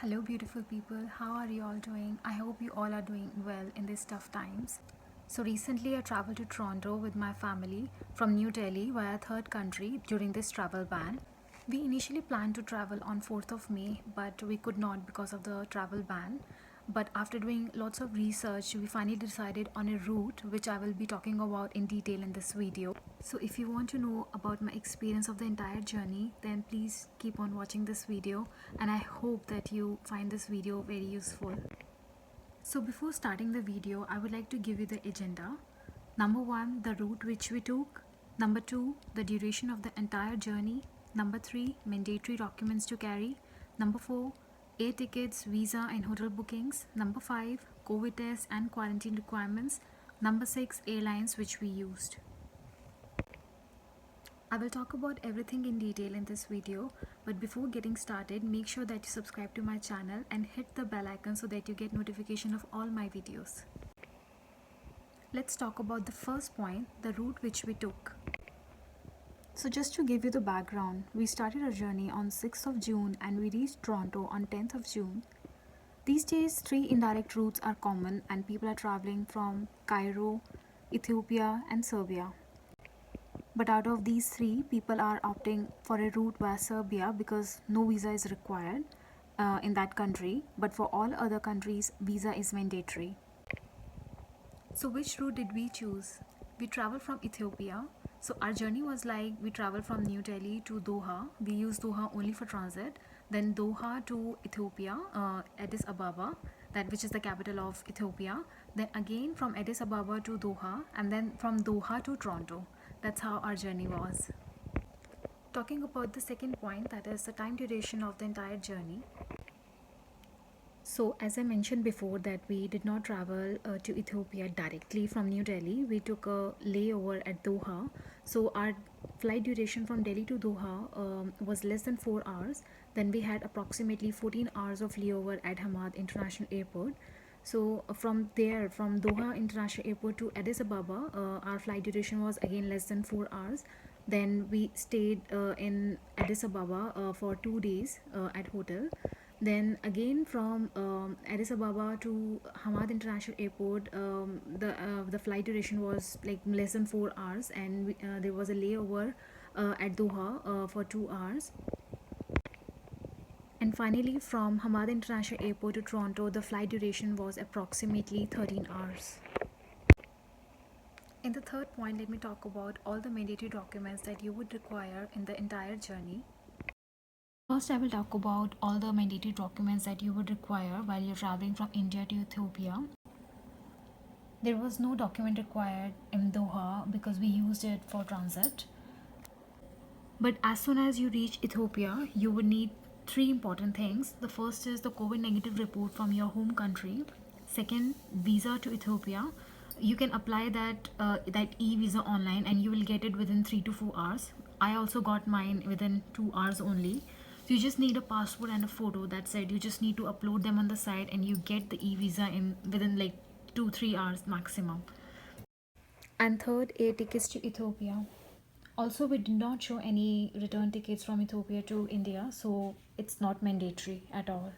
Hello, beautiful people. How are you all doing? I hope you all are doing well in these tough times. So, recently I traveled to Toronto with my family from New Delhi via third country during this travel ban. We initially planned to travel on 4th of May, but we could not because of the travel ban. But after doing lots of research, we finally decided on a route which I will be talking about in detail in this video. So if you want to know about my experience of the entire journey, then please keep on watching this video, and I hope that you find this video very useful. So before starting the video, I would like to give you the agenda. Number 1, the route which we took. Number 2, the duration of the entire journey. Number 3, mandatory documents to carry. Number 4, air tickets, visa and hotel bookings. Number 5, COVID test and quarantine requirements. Number 6, airlines which we used. I will talk about everything in detail in this video, but before getting started, make sure that you subscribe to my channel and hit the bell icon so that you get notification of all my videos. Let's talk about the first point, the route which we took. So just to give you the background, we started our journey on 6th of June and we reached Toronto on 10th of June. These days, 3 indirect routes are common and people are traveling from Cairo, Ethiopia and Serbia. But out of these 3, people are opting for a route via Serbia because no visa is required in that country. But for all other countries, visa is mandatory. So which route did we choose? We traveled from Ethiopia. So our journey was like we traveled from New Delhi to Doha. We used Doha only for transit. Then Doha to Ethiopia, Addis Ababa, that which is the capital of Ethiopia. Then again from Addis Ababa to Doha, and then from Doha to Toronto. That's how our journey was. Talking about the second point, that is the time duration of the entire journey. So as I mentioned before that we did not travel to Ethiopia directly from New Delhi. We took a layover at Doha. So our flight duration from Delhi to Doha was less than 4 hours. Then we had approximately 14 hours of layover at Hamad International Airport. So from there, from Doha International Airport to Addis Ababa, our flight duration was again less than 4 hours. Then we stayed in Addis Ababa for 2 days at hotel. Then again from Addis Ababa to Hamad International Airport, the flight duration was like less than 4 hours, and there was a layover at Doha for 2 hours. And finally, from Hamad International Airport to Toronto, the flight duration was approximately 13 hours. In the third point, let me talk about all the mandatory documents that you would require in the entire journey. First, I will talk about all the mandatory documents that you would require while you're traveling from India to Ethiopia. There was no document required in Doha because we used it for transit. But as soon as you reach Ethiopia, you would need 3 important things. The first is the COVID negative report from your home country. Second, visa to Ethiopia. You can apply that e-visa online and you will get it within 3 to 4 hours. I also got mine within 2 hours only. So you just need a passport and a photo. That's it. You just need to upload them on the site and you get the e-visa in within like 2-3 hours maximum. And third, air tickets to Ethiopia. Also, we did not show any return tickets from Ethiopia to India, so it's not mandatory at all.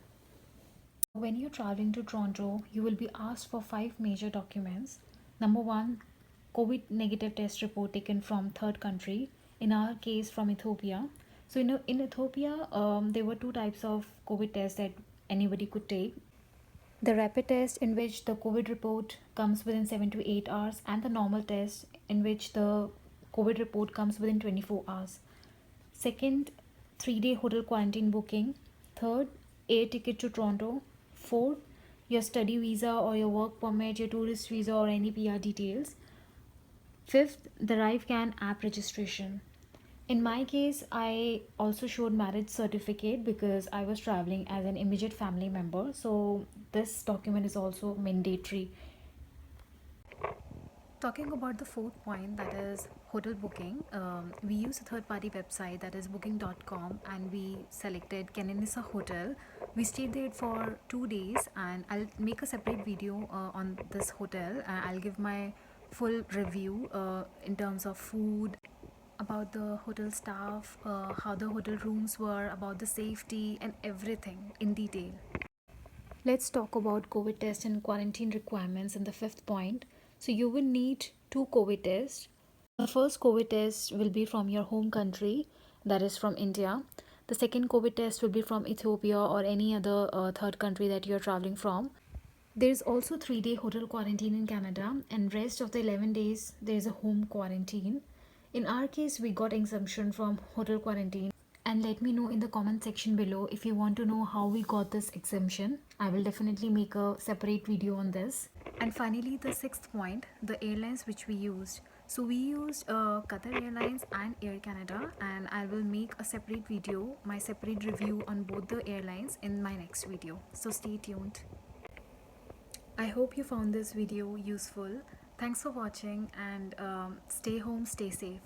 When you're traveling to Toronto, you will be asked for 5 major documents. Number 1, COVID negative test report taken from third country, in our case from Ethiopia. So in Ethiopia, there were 2 types of COVID tests that anybody could take. The rapid test, in which the COVID report comes within 7 to 8 hours, and the normal test, in which the COVID report comes within 24 hours. Second, 3-day hotel quarantine booking. Third, air ticket to Toronto. Fourth, your study visa or your work permit, your tourist visa or any PR details. Fifth, the ArriveCAN app registration. In my case, I also showed marriage certificate because I was traveling as an immediate family member. So this document is also mandatory. Talking about the fourth point, that is hotel booking, we use a third-party website, that is booking.com, and we selected Kenenisa Hotel. We stayed there for 2 days, and I'll make a separate video on this hotel. I'll give my full review in terms of food, about the hotel staff, how the hotel rooms were, about the safety and everything in detail. Let's talk about COVID test and quarantine requirements in the fifth point. So you will need two COVID tests. The first COVID test will be from your home country, that is from India. The second COVID test will be from Ethiopia or any other third country that you're traveling from. There's also 3-day hotel quarantine in Canada, and rest of the 11 days there's a home quarantine. In our case, we got exemption from hotel quarantine. And let me know in the comment section below if you want to know how we got this exemption. I will definitely make a separate video on this. And finally, the sixth point, the airlines which we used. So we used Qatar Airlines and Air Canada, and I will make a separate video, my separate review on both the airlines in my next video. So stay tuned. I hope you found this video useful. Thanks for watching, and stay home, stay safe.